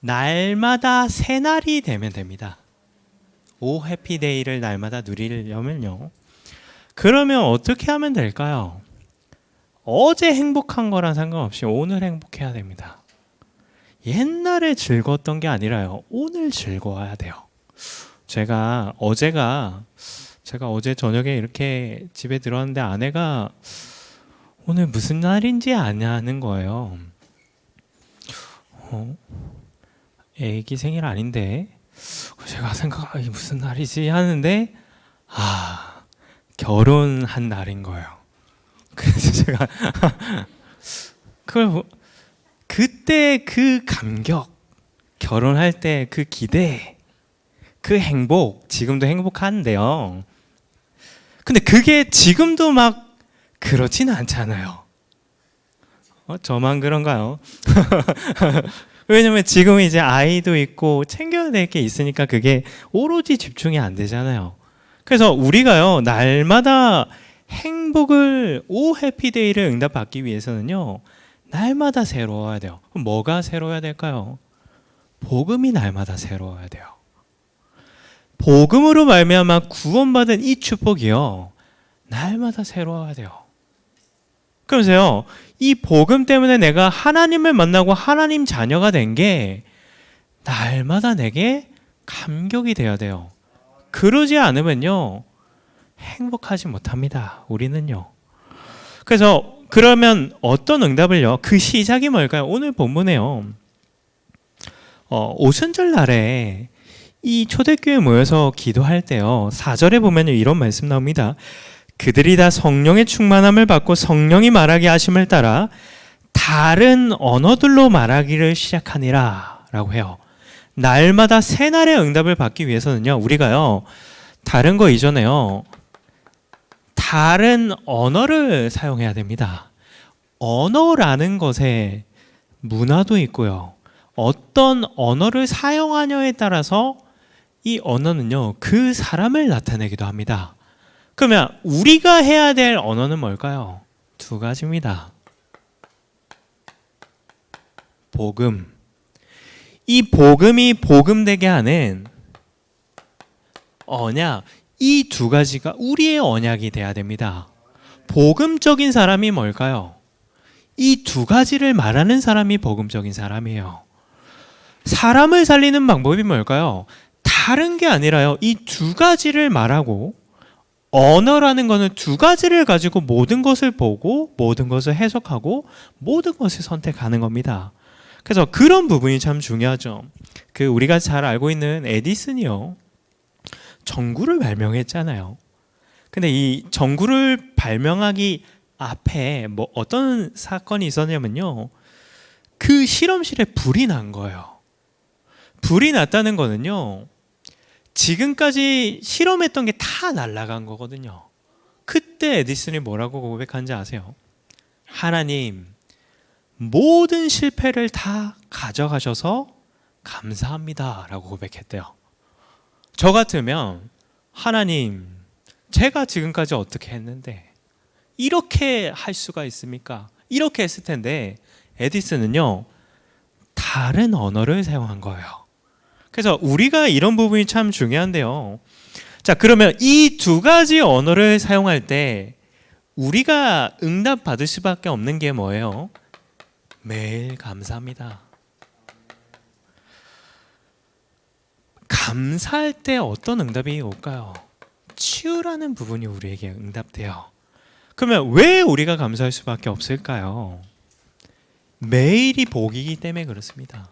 날마다 새날이 되면 됩니다. 오 해피데이를 날마다 누리려면요. 그러면 어떻게 하면 될까요? 어제 행복한 거랑 상관없이 오늘 행복해야 됩니다. 옛날에 즐거웠던 게 아니라요. 오늘 즐거워야 돼요. 제가 어제 저녁에 이렇게 집에 들어왔는데 아내가 오늘 무슨 날인지 아냐는 거예요. 애기 생일 아닌데 제가 이게 무슨 날이지 하는데 결혼한 날인 거예요. 그래서 제가 그때 그 감격, 결혼할 때 그 기대, 그 행복, 지금도 행복한데요. 근데 그게 지금도 막 그렇지는 않잖아요. 저만 그런가요? 왜냐면 지금 이제 아이도 있고 챙겨야 될 게 있으니까 그게 오로지 집중이 안 되잖아요. 그래서 우리가요, 날마다 행복을, 오 해피데이를 응답받기 위해서는요, 날마다 새로워야 돼요. 그럼 뭐가 새로워야 될까요? 복음이 날마다 새로워야 돼요. 복음으로 말미암아 구원받은 이 축복이요, 날마다 새로워야 돼요. 그러면서요, 이 복음 때문에 내가 하나님을 만나고 하나님 자녀가 된 게 날마다 내게 감격이 돼야 돼요. 그러지 않으면요, 행복하지 못합니다. 우리는요. 그래서 그러면 어떤 응답을요? 그 시작이 뭘까요? 오늘 본문에요. 오순절 날에 이 초대교회 모여서 기도할 때요, 4절에 보면 이런 말씀 나옵니다. 그들이 다 성령의 충만함을 받고 성령이 말하게 하심을 따라 다른 언어들로 말하기를 시작하니라 라고 해요. 날마다 새날의 응답을 받기 위해서는요, 우리가요, 다른 거 이전에요, 다른 언어를 사용해야 됩니다. 언어라는 것에 문화도 있고요, 어떤 언어를 사용하냐에 따라서 이 언어는요, 그 사람을 나타내기도 합니다. 그러면 우리가 해야 될 언어는 뭘까요? 두 가지입니다. 복음. 이 복음이 복음되게 하는 언약, 이 두 가지가 우리의 언약이 돼야 됩니다. 복음적인 사람이 뭘까요? 이 두 가지를 말하는 사람이 복음적인 사람이에요. 사람을 살리는 방법이 뭘까요? 다른 게 아니라요, 이 두 가지를 말하고, 언어라는 것은 두 가지를 가지고 모든 것을 보고 모든 것을 해석하고 모든 것을 선택하는 겁니다. 그래서 그런 부분이 참 중요하죠. 우리가 잘 알고 있는 에디슨이요, 전구를 발명했잖아요. 근데 이 전구를 발명하기 앞에 어떤 사건이 있었냐면요, 그 실험실에 불이 난 거예요. 불이 났다는 거는요, 지금까지 실험했던 게 다 날아간 거거든요. 그때 에디슨이 뭐라고 고백한지 아세요? 하나님, 모든 실패를 다 가져가셔서 감사합니다 라고 고백했대요. 저 같으면 하나님, 제가 지금까지 어떻게 했는데 이렇게 할 수가 있습니까? 이렇게 했을 텐데 에디슨은요, 다른 언어를 사용한 거예요. 그래서 우리가 이런 부분이 참 중요한데요. 자, 그러면 이 두 가지 언어를 사용할 때 우리가 응답 받을 수밖에 없는 게 뭐예요? 매일 감사합니다. 감사할 때 어떤 응답이 올까요? 치유라는 부분이 우리에게 응답돼요. 그러면 왜 우리가 감사할 수밖에 없을까요? 매일이 복이기 때문에 그렇습니다.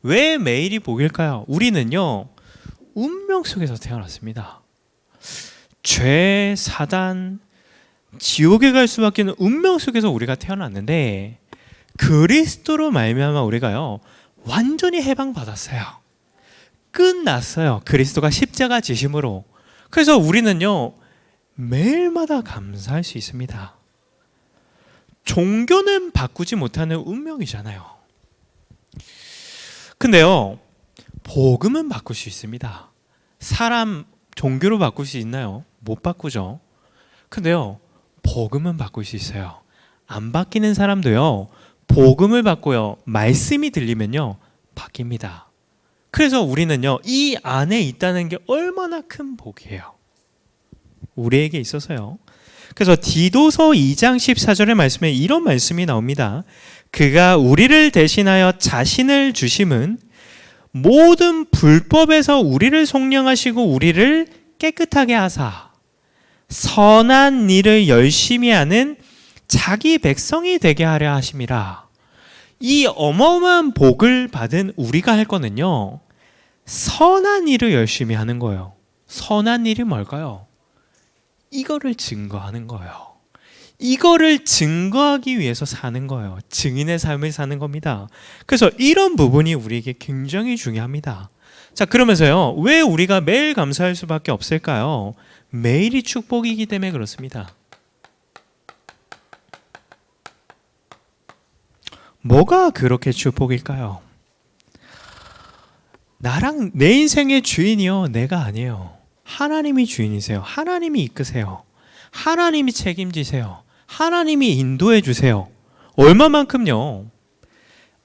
왜 매일이 복일까요? 우리는요, 운명 속에서 태어났습니다. 죄, 사단, 지옥에 갈 수밖에 없는 운명 속에서 우리가 태어났는데 그리스도로 말미암아 우리가요, 완전히 해방받았어요. 끝났어요. 그리스도가 십자가 지심으로. 그래서 우리는요, 매일마다 감사할 수 있습니다. 종교는 바꾸지 못하는 운명이잖아요. 근데요, 복음은 바꿀 수 있습니다. 사람 종교로 바꿀 수 있나요? 못 바꾸죠. 근데요, 복음은 바꿀 수 있어요. 안 바뀌는 사람도요, 복음을 받고요, 말씀이 들리면요, 바뀝니다. 그래서 우리는요, 이 안에 있다는 게 얼마나 큰 복이에요. 우리에게 있어서요. 그래서 디도서 2장 14절의 말씀에 이런 말씀이 나옵니다. 그가 우리를 대신하여 자신을 주심은 모든 불법에서 우리를 속량하시고 우리를 깨끗하게 하사 선한 일을 열심히 하는 자기 백성이 되게 하려 하심이라. 이 어마어마한 복을 받은 우리가 할 거는요, 선한 일을 열심히 하는 거예요. 선한 일이 뭘까요? 이거를 증거하는 거예요. 이거를 증거하기 위해서 사는 거예요. 증인의 삶을 사는 겁니다. 그래서 이런 부분이 우리에게 굉장히 중요합니다. 자, 그러면서요, 왜 우리가 매일 감사할 수밖에 없을까요? 매일이 축복이기 때문에 그렇습니다. 뭐가 그렇게 축복일까요? 나랑 내 인생의 주인이요, 내가 아니에요. 하나님이 주인이세요. 하나님이 이끄세요. 하나님이 책임지세요. 하나님이 인도해 주세요. 얼마만큼요?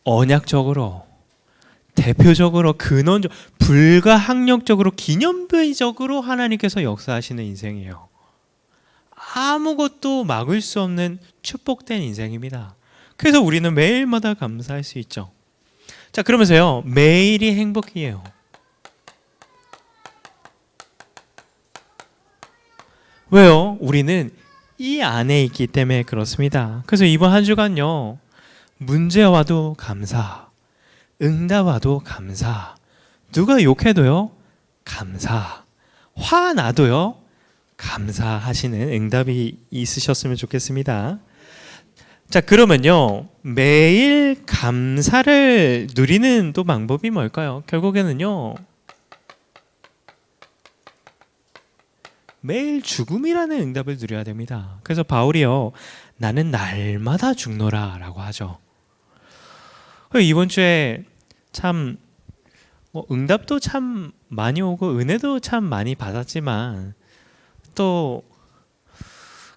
언약적으로, 대표적으로, 근원적, 불가항력적으로, 기념비적으로 하나님께서 역사하시는 인생이에요. 아무것도 막을 수 없는 축복된 인생입니다. 그래서 우리는 매일마다 감사할 수 있죠. 자, 그러면서요, 매일이 행복이에요. 왜요? 우리는 이 안에 있기 때문에 그렇습니다. 그래서 이번 한 주간요, 문제 와도 감사, 응답 와도 감사, 누가 욕해도요, 감사, 화나도요, 감사하시는 응답이 있으셨으면 좋겠습니다. 자, 그러면요, 매일 감사를 누리는 또 방법이 뭘까요? 결국에는요, 매일 죽음이라는 응답을 누려야 됩니다. 그래서 바울이요, 나는 날마다 죽노라 라고 하죠. 이번 주에 참 응답도 참 많이 오고 은혜도 참 많이 받았지만 또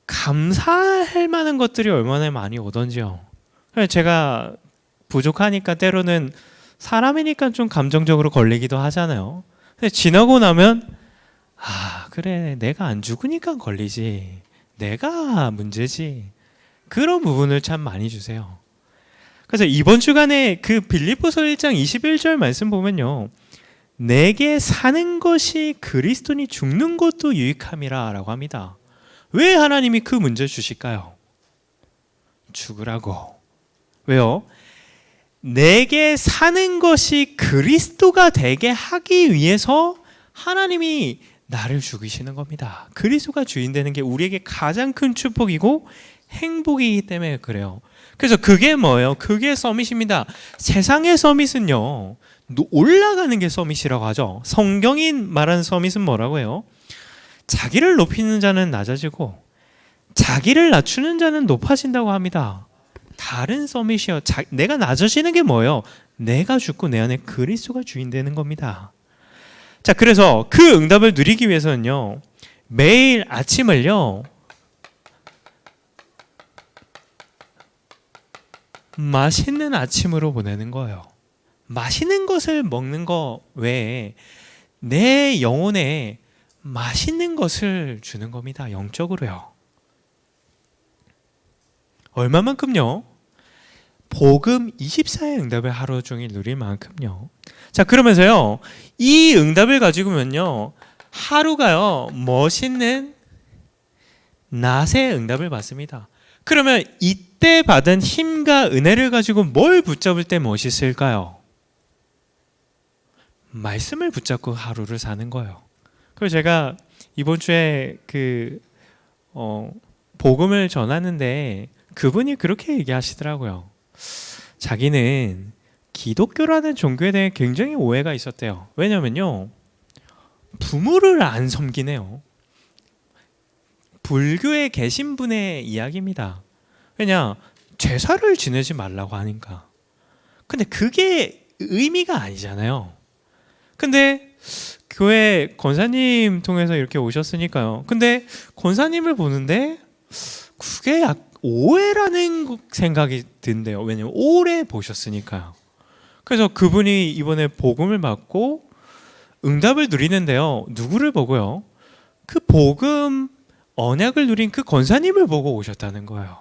감사할 만한 것들이 얼마나 많이 오던지요. 제가 부족하니까 때로는 사람이니까 좀 감정적으로 걸리기도 하잖아요. 근데 지나고 나면 그래, 내가 안 죽으니까 걸리지, 내가 문제지, 그런 부분을 참 많이 주세요. 그래서 이번 주간에 그 빌립보서 1장 21절 말씀 보면요, 내게 사는 것이 그리스도니 죽는 것도 유익함이라 라고 합니다. 왜 하나님이 그 문제 주실까요? 죽으라고. 왜요? 내게 사는 것이 그리스도가 되게 하기 위해서 하나님이 나를 죽이시는 겁니다. 그리스도가 주인 되는 게 우리에게 가장 큰 축복이고 행복이기 때문에 그래요. 그래서 그게 뭐예요? 그게 서밋입니다. 세상의 서밋은요, 올라가는 게 서밋이라고 하죠. 성경이 말하는 서밋은 뭐라고 해요? 자기를 높이는 자는 낮아지고 자기를 낮추는 자는 높아진다고 합니다. 다른 서밋이요, 내가 낮아지는 게 뭐예요? 내가 죽고 내 안에 그리스도가 주인 되는 겁니다. 자, 그래서 그 응답을 누리기 위해서는요, 매일 아침을요, 맛있는 아침으로 보내는 거예요. 맛있는 것을 먹는 거 외에 내 영혼에 맛있는 것을 주는 겁니다. 영적으로요. 얼마만큼요? 복음 24의 응답을 하루 종일 누릴 만큼요. 자, 그러면서요, 이 응답을 가지고면요, 하루가요, 멋있는 낮의 응답을 받습니다. 그러면 이때 받은 힘과 은혜를 가지고 뭘 붙잡을 때 멋있을까요? 말씀을 붙잡고 하루를 사는 거예요. 그리고 제가 이번 주에 복음을 전하는데 그분이 그렇게 얘기하시더라고요. 자기는 기독교라는 종교에 대해 굉장히 오해가 있었대요. 왜냐면요, 부모를 안 섬기네요. 불교에 계신 분의 이야기입니다. 왜냐, 제사를 지내지 말라고 하니까. 근데 그게 의미가 아니잖아요. 근데 교회 권사님 통해서 이렇게 오셨으니까요. 근데 권사님을 보는데 그게 오해라는 생각이 든대요. 왜냐면 오래 보셨으니까요. 그래서 그분이 이번에 복음을 받고 응답을 누리는데요. 누구를 보고요? 그 복음 언약을 누린 그 권사님을 보고 오셨다는 거예요.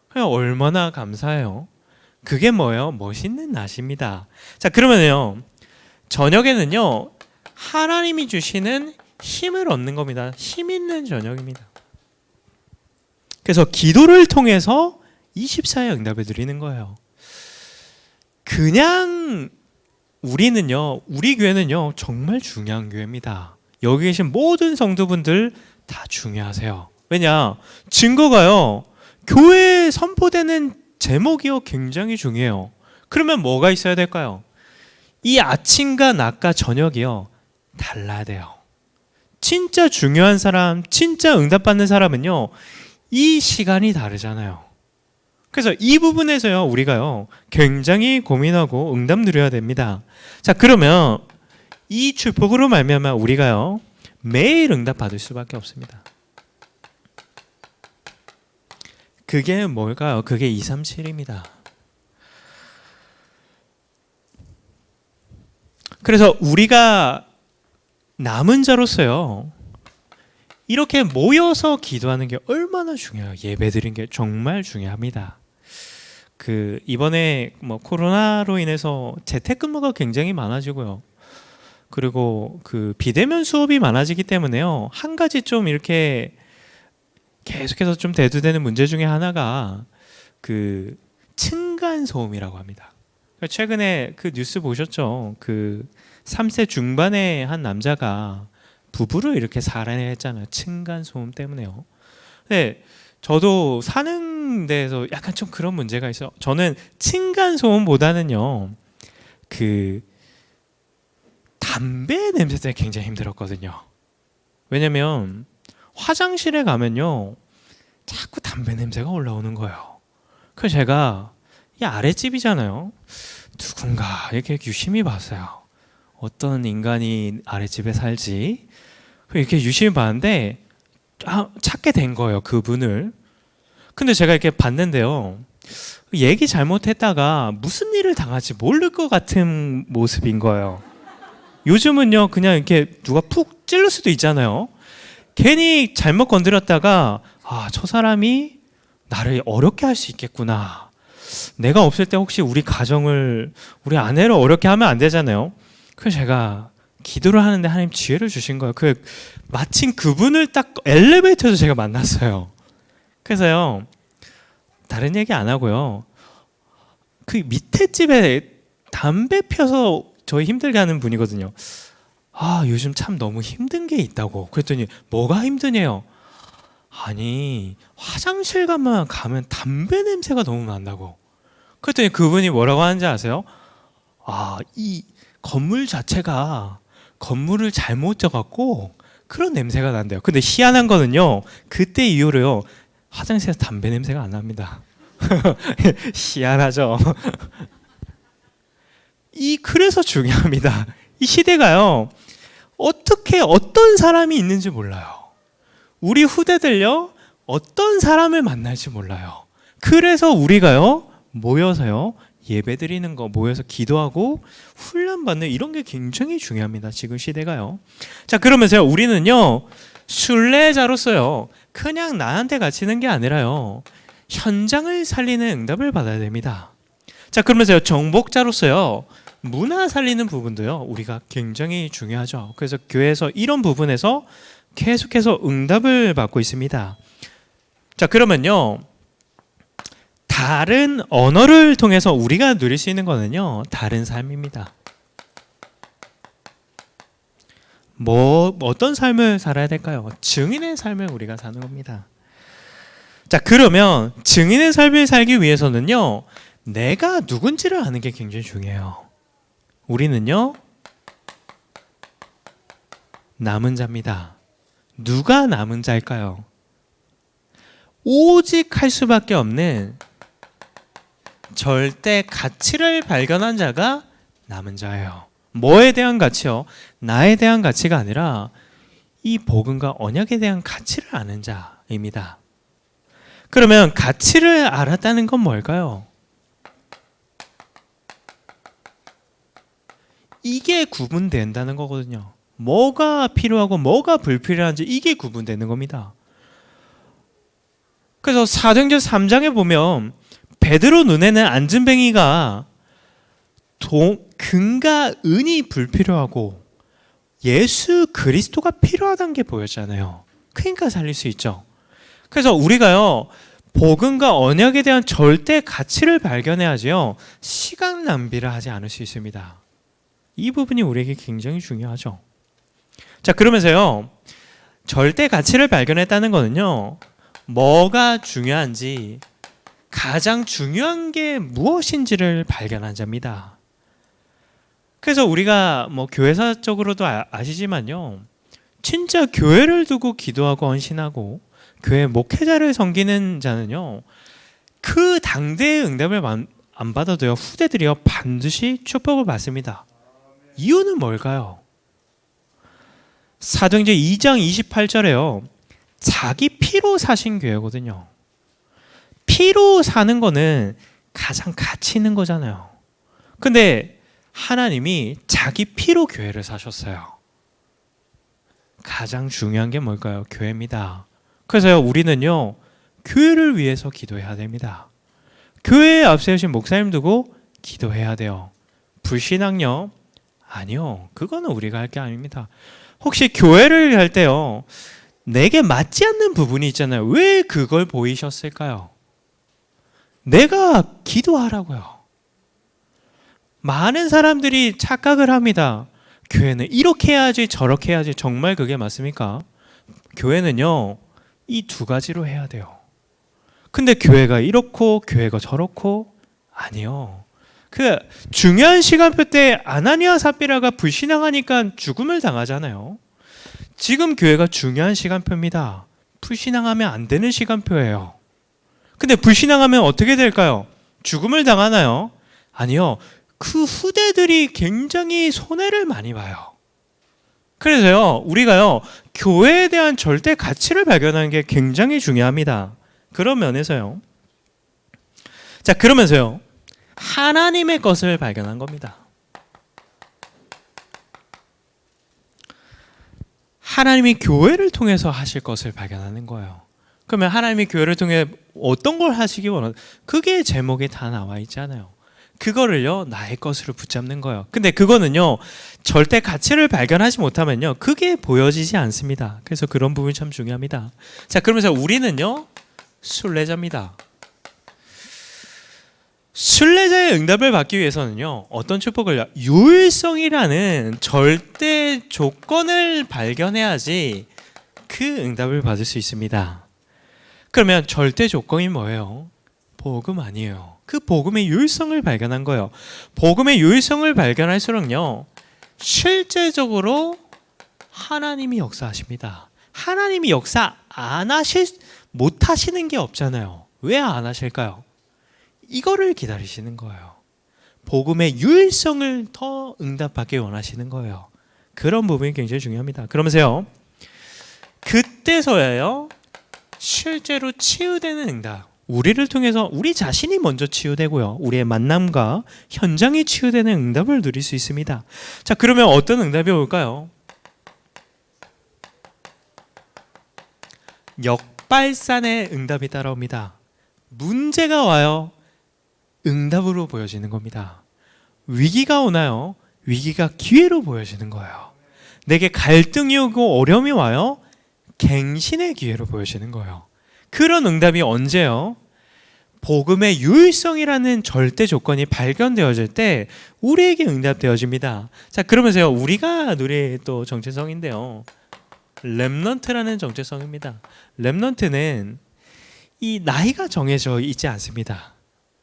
그냥 얼마나 감사해요. 그게 뭐예요? 멋있는 낫입니다. 자, 그러면요. 저녁에는요. 하나님이 주시는 힘을 얻는 겁니다. 힘 있는 저녁입니다. 그래서 기도를 통해서 24의 응답을 드리는 거예요. 그냥 우리는요, 우리 교회는요, 정말 중요한 교회입니다. 여기 계신 모든 성도분들 다 중요하세요. 왜냐? 증거가요, 교회에 선포되는 제목이요, 굉장히 중요해요. 그러면 뭐가 있어야 될까요? 이 아침과 낮과 저녁이요, 달라야 돼요. 진짜 중요한 사람, 진짜 응답받는 사람은요, 이 시간이 다르잖아요. 그래서 이 부분에서요, 우리가요, 굉장히 고민하고 응답 누려야 됩니다. 자, 그러면 이 축복으로 말미암아 우리가요, 매일 응답 받을 수밖에 없습니다. 그게 뭘까요? 그게 237입니다. 그래서 우리가 남은 자로서요, 이렇게 모여서 기도하는 게 얼마나 중요해요. 예배 드리는 게 정말 중요합니다. 이번에 코로나로 인해서 재택근무가 굉장히 많아지고요. 그리고 비대면 수업이 많아지기 때문에요. 한 가지 좀 이렇게 계속해서 좀 대두되는 문제 중에 하나가 층간 소음이라고 합니다. 최근에 뉴스 보셨죠? 3세 중반의 한 남자가 부부를 이렇게 살해했잖아요. 층간 소음 때문에요. 근데 저도 사는 데에서 약간 좀 그런 문제가 있어요. 저는 층간 소음보다는요, 담배 냄새 때문에 굉장히 힘들었거든요. 왜냐면 화장실에 가면요, 자꾸 담배 냄새가 올라오는 거예요. 그래서 제가 이 아랫집이잖아요. 누군가 이렇게 유심히 봤어요. 어떤 인간이 아랫집에 살지. 이렇게 유심히 봤는데 찾게 된 거예요, 그분을. 근데 제가 이렇게 봤는데요, 얘기 잘못했다가 무슨 일을 당할지 모를 것 같은 모습인 거예요. 요즘은요, 그냥 이렇게 누가 푹 찔릴 수도 있잖아요. 괜히 잘못 건드렸다가 저 사람이 나를 어렵게 할 수 있겠구나. 내가 없을 때 혹시 우리 가정을, 우리 아내를 어렵게 하면 안 되잖아요. 그래서 제가 기도를 하는데 하나님 지혜를 주신 거예요. 마침 그분을 딱 엘리베이터에서 제가 만났어요. 그래서요, 다른 얘기 안 하고요, 밑에 집에 담배 펴서 저희 힘들게 하는 분이거든요. 요즘 참 너무 힘든 게 있다고. 그랬더니 뭐가 힘드냐요? 아니, 화장실 가면 담배 냄새가 너무 난다고. 그랬더니 그분이 뭐라고 하는지 아세요? 이 건물 자체가 건물을 잘못 져갖고 그런 냄새가 난대요. 근데 희한한 거는요, 그때 이후로요, 화장실에서 담배 냄새가 안 납니다. 희한하죠. 그래서 중요합니다. 이 시대가요, 어떻게 어떤 사람이 있는지 몰라요. 우리 후대들요, 어떤 사람을 만날지 몰라요. 그래서 우리가요, 모여서요, 예배드리는 거, 모여서 기도하고 훈련받는 이런 게 굉장히 중요합니다. 지금 시대가요. 자, 그러면서요, 우리는요, 순례자로서요, 그냥 나한테 갇히는 게 아니라요, 현장을 살리는 응답을 받아야 됩니다. 자, 그러면서요, 정복자로서요, 문화 살리는 부분도요, 우리가 굉장히 중요하죠. 그래서 교회에서 이런 부분에서 계속해서 응답을 받고 있습니다. 자, 그러면요, 다른 언어를 통해서 우리가 누릴 수 있는 거는요, 다른 삶입니다. 어떤 삶을 살아야 될까요? 증인의 삶을 우리가 사는 겁니다. 자, 그러면 증인의 삶을 살기 위해서는요, 내가 누군지를 아는 게 굉장히 중요해요. 우리는요, 남은 자입니다. 누가 남은 자일까요? 오직 할 수밖에 없는 절대 가치를 발견한 자가 남은 자예요. 뭐에 대한 가치요? 나에 대한 가치가 아니라 이 복음과 언약에 대한 가치를 아는 자입니다. 그러면 가치를 알았다는 건 뭘까요? 이게 구분된다는 거거든요. 뭐가 필요하고 뭐가 불필요한지 이게 구분되는 겁니다. 그래서 사도행전 3장에 보면 베드로 눈에는 안진뱅이가 금과 은이 불필요하고 예수 그리스도가 필요하다는 게 보였잖아요. 그러니까 살릴 수 있죠. 그래서 우리가요, 복음과 언약에 대한 절대 가치를 발견해야지요, 시간 낭비를 하지 않을 수 있습니다. 이 부분이 우리에게 굉장히 중요하죠. 자, 그러면서요, 절대 가치를 발견했다는 거는요, 뭐가 중요한지, 가장 중요한 게 무엇인지를 발견한 자입니다. 그래서 우리가 뭐 교회사적으로도 아시지만요, 진짜 교회를 두고 기도하고 헌신하고 교회 목회자를 섬기는 자는요, 그 당대의 응답을 안 받아도요, 후대들이요 반드시 축복을 받습니다. 이유는 뭘까요? 사도행전 2장 28절에요, 자기 피로 사신 교회거든요. 피로 사는 거는 가장 가치 있는 거잖아요. 근데 하나님이 자기 피로 교회를 사셨어요. 가장 중요한 게 뭘까요? 교회입니다. 그래서요, 우리는요, 교회를 위해서 기도해야 됩니다. 교회에 앞세우신 목사님 두고 기도해야 돼요. 불신앙요? 아니요, 그거는 우리가 할 게 아닙니다. 혹시 교회를 할 때요, 내게 맞지 않는 부분이 있잖아요. 왜 그걸 보이셨을까요? 내가 기도하라고요. 많은 사람들이 착각을 합니다. 교회는 이렇게 해야지 저렇게 해야지. 정말 그게 맞습니까? 교회는요, 이 두 가지로 해야 돼요. 근데 교회가 이렇고 교회가 저렇고, 아니요. 그 중요한 시간표 때 아나니아 삽비라가 불신앙하니까 죽음을 당하잖아요. 지금 교회가 중요한 시간표입니다. 불신앙하면 안 되는 시간표예요. 근데 불신앙하면 어떻게 될까요? 죽음을 당하나요? 아니요. 그 후대들이 굉장히 손해를 많이 봐요. 그래서요, 우리가요, 교회에 대한 절대 가치를 발견하는 게 굉장히 중요합니다. 그런 면에서요. 자, 그러면서요, 하나님의 것을 발견한 겁니다. 하나님이 교회를 통해서 하실 것을 발견하는 거예요. 그러면 하나님이 교회를 통해 어떤 걸 하시기 원하는, 그게 제목에 다 나와 있잖아요. 그거를요, 나의 것으로 붙잡는 거예요. 근데 그거는요, 절대 가치를 발견하지 못하면요, 그게 보여지지 않습니다. 그래서 그런 부분이 참 중요합니다. 자, 그러면서 우리는요, 순례자입니다. 순례자의 응답을 받기 위해서는요, 어떤 축복을요, 유일성이라는 절대 조건을 발견해야지 그 응답을 받을 수 있습니다. 그러면 절대 조건이 뭐예요? 복음 아니에요. 그 복음의 유일성을 발견한 거예요. 복음의 유일성을 발견할수록요, 실제적으로 하나님이 역사하십니다. 하나님이 역사 못 하시는 게 없잖아요. 왜 안 하실까요? 이거를 기다리시는 거예요. 복음의 유일성을 더 응답받기 원하시는 거예요. 그런 부분이 굉장히 중요합니다. 그러면서요, 그때서야요, 실제로 치유되는 응답, 우리를 통해서 우리 자신이 먼저 치유되고요, 우리의 만남과 현장이 치유되는 응답을 누릴 수 있습니다. 자, 그러면 어떤 응답이 올까요? 역발산의 응답이 따라옵니다. 문제가 와요, 응답으로 보여지는 겁니다. 위기가 오나요? 위기가 기회로 보여지는 거예요. 내게 갈등이 오고 어려움이 와요? 갱신의 기회로 보여지는 거예요. 그런 응답이 언제요? 복음의 유일성이라는 절대 조건이 발견되어질 때 우리에게 응답되어집니다. 자, 그러면서요, 우리가 누릴 또 정체성인데요, 렘넌트라는 정체성입니다. 렘넌트는 이 나이가 정해져 있지 않습니다.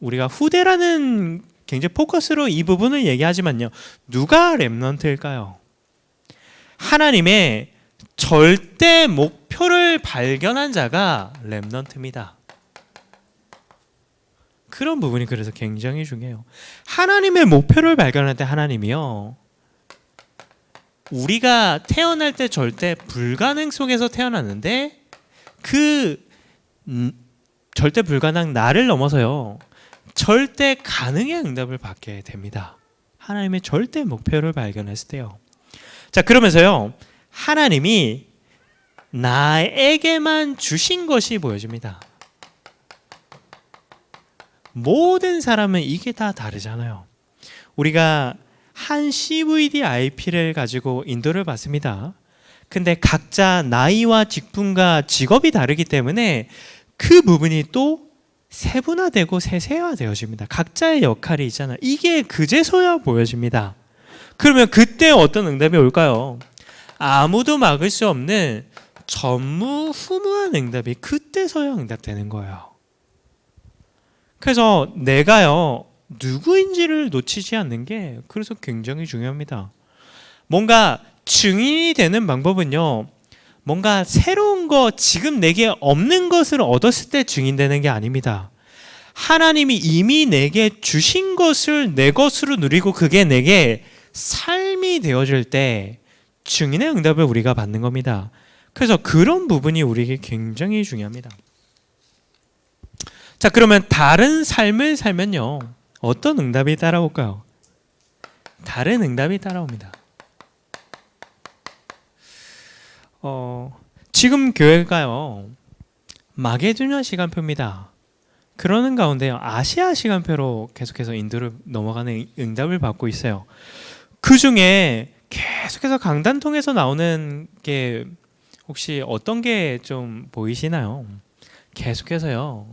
우리가 후대라는 굉장히 포커스로 이 부분을 얘기하지만요, 누가 렘넌트일까요? 하나님의 절대 목표를 발견한 자가 렘넌트입니다. 그런 부분이 그래서 굉장히 중요해요. 하나님의 목표를 발견할 때 하나님이요, 우리가 태어날 때 절대 불가능 속에서 태어났는데 그 절대 불가능 나를 넘어서요, 절대 가능의 응답을 받게 됩니다. 하나님의 절대 목표를 발견했을 때요. 자, 그러면서요, 하나님이 나에게만 주신 것이 보여집니다. 모든 사람은 이게 다 다르잖아요. 우리가 한 CVDIP를 가지고 인도를 받습니다. 근데 각자 나이와 직분과 직업이 다르기 때문에 그 부분이 또 세분화되고 세세화되어집니다. 각자의 역할이 있잖아요. 이게 그제서야 보여집니다. 그러면 그때 어떤 응답이 올까요? 아무도 막을 수 없는 전무후무한 응답이 그때서야 응답되는 거예요. 그래서 내가요, 누구인지를 놓치지 않는 게 그래서 굉장히 중요합니다. 뭔가 증인이 되는 방법은요, 뭔가 새로운 거, 지금 내게 없는 것을 얻었을 때 증인되는 게 아닙니다. 하나님이 이미 내게 주신 것을 내 것으로 누리고 그게 내게 삶이 되어질 때 증인의 응답을 우리가 받는 겁니다. 그래서 그런 부분이 우리에게 굉장히 중요합니다. 자, 그러면 다른 삶을 살면요, 어떤 응답이 따라올까요? 다른 응답이 따라옵니다. 지금 교회가요, 마게도냐 시간표입니다. 그러는 가운데요, 아시아 시간표로 계속해서 인도를 넘어가는 응답을 받고 있어요. 그 중에 계속해서 강단 통해서 나오는 게 혹시 어떤 게 좀 보이시나요? 계속해서요,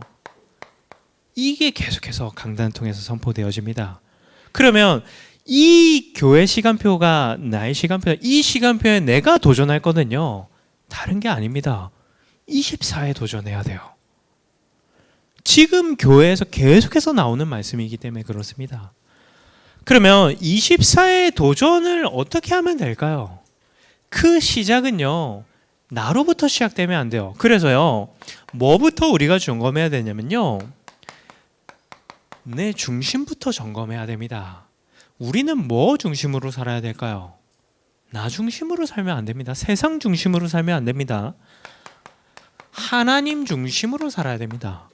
이게 계속해서 강단 통해서 선포되어집니다. 그러면 이 교회 시간표가 나의 시간표야. 이 시간표에 내가 도전할 거는요, 다른 게 아닙니다. 24에 도전해야 돼요. 지금 교회에서 계속해서 나오는 말씀이기 때문에 그렇습니다. 그러면 24의 도전을 어떻게 하면 될까요? 그 시작은요, 나로부터 시작되면 안 돼요. 그래서요, 뭐부터 우리가 점검해야 되냐면요, 내 중심부터 점검해야 됩니다. 우리는 뭐 중심으로 살아야 될까요? 나 중심으로 살면 안 됩니다. 세상 중심으로 살면 안 됩니다. 하나님 중심으로 살아야 됩니다.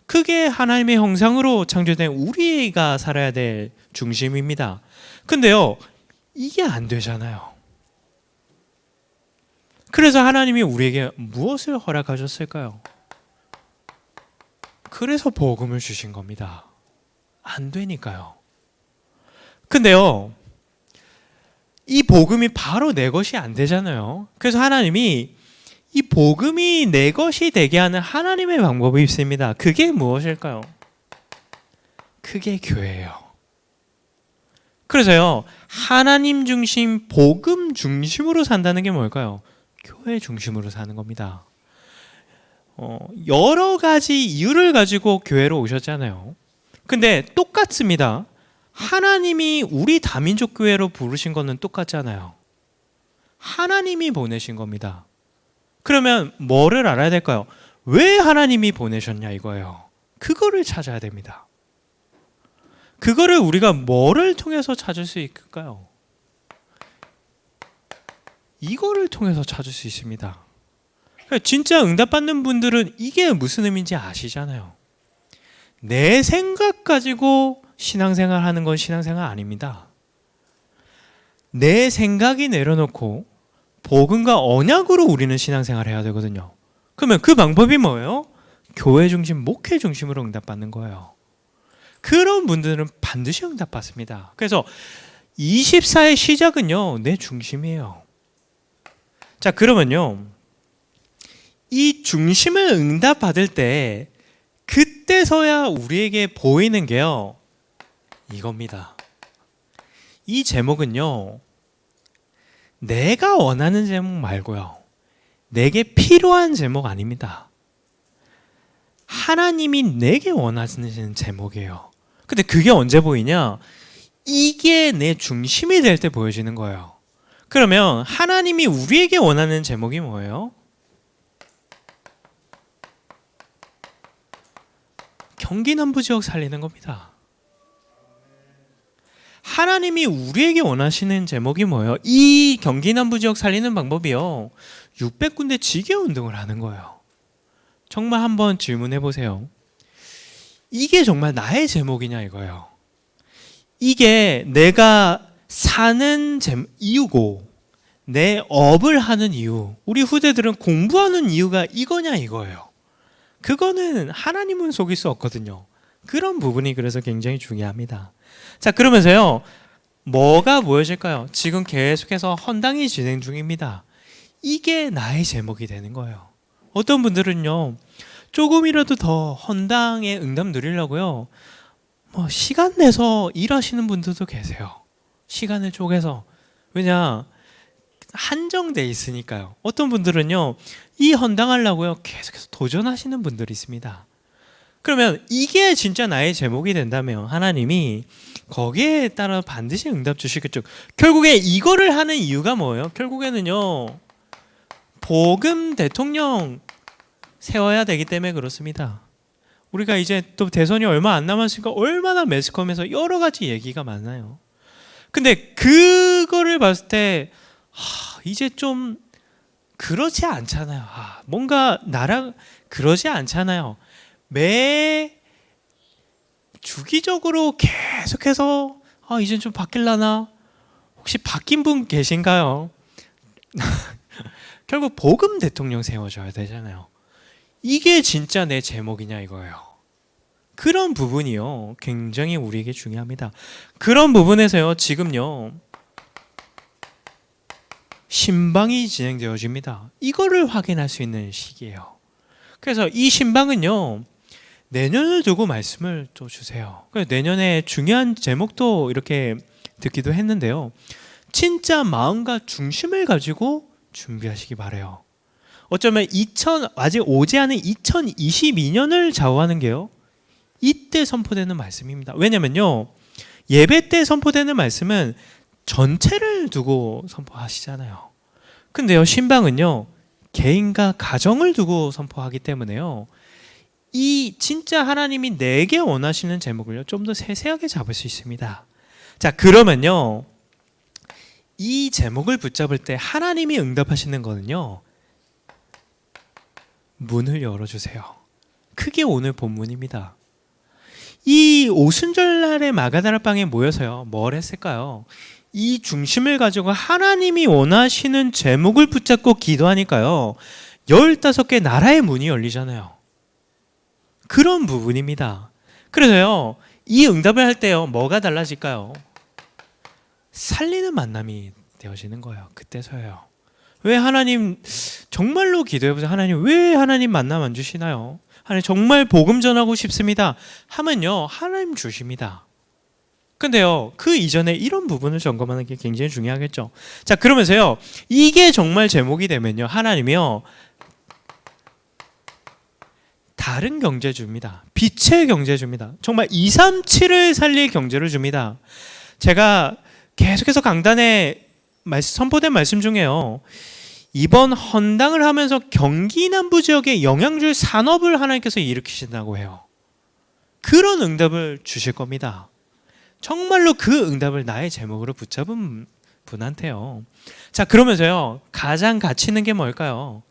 그게 하나님의 형상으로 창조된 우리가 살아야 될 중심입니다. 근데요, 이게 안 되잖아요. 그래서 하나님이 우리에게 무엇을 허락하셨을까요? 그래서 복음을 주신 겁니다. 안 되니까요. 근데요, 이 복음이 바로 내 것이 안 되잖아요. 그래서 하나님이 이 복음이 내 것이 되게 하는 하나님의 방법이 있습니다. 그게 무엇일까요? 그게 교회예요. 그래서요, 하나님 중심, 복음 중심으로 산다는 게 뭘까요? 교회 중심으로 사는 겁니다. 여러 가지 이유를 가지고 교회로 오셨잖아요. 근데 똑같습니다. 하나님이 우리 다민족 교회로 부르신 거는 똑같잖아요. 하나님이 보내신 겁니다. 그러면 뭐를 알아야 될까요? 왜 하나님이 보내셨냐 이거예요. 그거를 찾아야 됩니다. 그거를 우리가 뭐를 통해서 찾을 수 있을까요? 이거를 통해서 찾을 수 있습니다. 진짜 응답받는 분들은 이게 무슨 의미인지 아시잖아요. 내 생각 가지고 신앙생활 하는 건 신앙생활 아닙니다. 내 생각이 내려놓고 복음과 언약으로 우리는 신앙생활 해야 되거든요. 그러면 그 방법이 뭐예요? 교회 중심, 목회 중심으로 응답받는 거예요. 그런 분들은 반드시 응답받습니다. 그래서 24의 시작은요, 내 중심이에요. 자, 그러면요, 이 중심을 응답받을 때 그때서야 우리에게 보이는 게요, 이겁니다. 이 제목은요, 내가 원하는 제목 말고요, 내게 필요한 제목 아닙니다. 하나님이 내게 원하시는 제목이에요. 근데 그게 언제 보이냐? 이게 내 중심이 될 때 보여지는 거예요. 그러면 하나님이 우리에게 원하는 제목이 뭐예요? 경기 남부 지역 살리는 겁니다. 하나님이 우리에게 원하시는 제목이 뭐예요? 이 경기 남부 지역 살리는 방법이요, 600군데 지계 운동을 하는 거예요. 정말 한번 질문해 보세요. 이게 정말 나의 제목이냐 이거예요. 이게 내가 사는 이유고 내 업을 하는 이유, 우리 후대들은 공부하는 이유가 이거냐 이거예요. 그거는 하나님은 속일 수 없거든요. 그런 부분이 그래서 굉장히 중요합니다. 자, 그러면서요, 뭐가 보여질까요? 지금 계속해서 헌당이 진행 중입니다. 이게 나의 제목이 되는 거예요. 어떤 분들은요, 조금이라도 더 헌당에 응답 누리려고요, 시간 내서 일하시는 분들도 계세요. 시간을 쪼개서. 왜냐, 한정돼 있으니까요. 어떤 분들은요, 이 헌당하려고요, 계속해서 도전하시는 분들이 있습니다. 그러면 이게 진짜 나의 제목이 된다면 하나님이 거기에 따라 반드시 응답 주시겠죠. 결국에 이거를 하는 이유가 뭐예요? 결국에는요, 복음 대통령 세워야 되기 때문에 그렇습니다. 우리가 이제 또 대선이 얼마 안 남았으니까 얼마나 매스컴에서 여러 가지 얘기가 많아요. 근데 그거를 봤을 때 이제 좀 그렇지 않잖아요. 뭔가 나랑 그러지 않잖아요. 매 주기적으로 계속해서 이젠 좀 바뀔라나? 혹시 바뀐 분 계신가요? 결국 복음 대통령 세워줘야 되잖아요. 이게 진짜 내 제목이냐 이거예요. 그런 부분이요, 굉장히 우리에게 중요합니다. 그런 부분에서요, 지금요, 신방이 진행되어집니다. 이거를 확인할 수 있는 시기예요. 그래서 이 신방은요, 내년을 두고 말씀을 또 주세요. 내년에 중요한 제목도 이렇게 듣기도 했는데요, 진짜 마음과 중심을 가지고 준비하시기 바라요. 어쩌면 아직 오지 않은 2022년을 좌우하는 게요, 이때 선포되는 말씀입니다. 왜냐면요, 예배 때 선포되는 말씀은 전체를 두고 선포하시잖아요. 근데요, 신방은요, 개인과 가정을 두고 선포하기 때문에요, 이 진짜 하나님이 내게 원하시는 제목을요, 좀 더 세세하게 잡을 수 있습니다. 자, 그러면요, 이 제목을 붙잡을 때 하나님이 응답하시는 거는요, 문을 열어주세요. 그게 오늘 본문입니다. 이 오순절날에 마가다라방에 모여서요, 뭘 했을까요? 이 중심을 가지고 하나님이 원하시는 제목을 붙잡고 기도하니까요, 15개 나라의 문이 열리잖아요. 그런 부분입니다. 그래서요, 이 응답을 할 때요, 뭐가 달라질까요? 살리는 만남이 되어지는 거예요. 그때서요. 왜 하나님, 정말로 기도해보세요. 하나님, 왜 하나님 만남 안 주시나요? 하나님, 정말 복음 전하고 싶습니다 하면요, 하나님 주십니다. 근데요, 그 이전에 이런 부분을 점검하는 게 굉장히 중요하겠죠. 자, 그러면서요, 이게 정말 제목이 되면요, 하나님이요, 다른 경제 줍니다. 빛의 경제 줍니다. 정말 237을 살릴 경제를 줍니다. 제가 계속해서 강단에 선포된 말씀 중에요, 이번 헌당을 하면서 경기 남부 지역에 영향줄 산업을 하나님께서 일으키신다고 해요. 그런 응답을 주실 겁니다. 정말로 그 응답을 나의 제목으로 붙잡은 분한테요. 자, 그러면서요, 가장 가치 있는 게 뭘까요?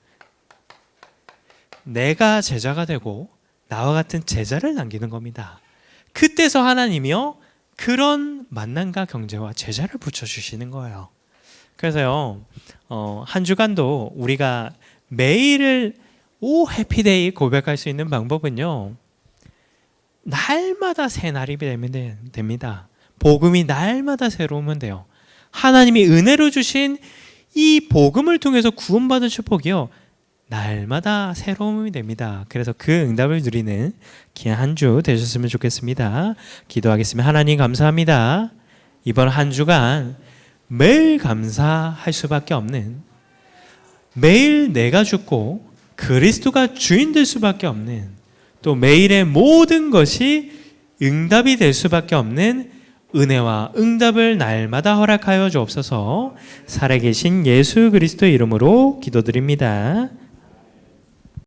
내가 제자가 되고 나와 같은 제자를 남기는 겁니다. 그때서 하나님이요, 그런 만남과 경제와 제자를 붙여주시는 거예요. 그래서요, 한 주간도 우리가 매일을 오 해피데이 고백할 수 있는 방법은요, 날마다 새 날이 되면 됩니다. 복음이 날마다 새로우면 돼요. 하나님이 은혜로 주신 이 복음을 통해서 구원받은 축복이요, 날마다 새로움이 됩니다. 그래서 그 응답을 누리는 귀한 한 주 되셨으면 좋겠습니다. 기도하겠습니다. 하나님 감사합니다. 이번 한 주간 매일 감사할 수밖에 없는, 매일 내가 죽고 그리스도가 주인 될 수밖에 없는, 또 매일의 모든 것이 응답이 될 수밖에 없는 은혜와 응답을 날마다 허락하여 주옵소서. 살아계신 예수 그리스도의 이름으로 기도드립니다.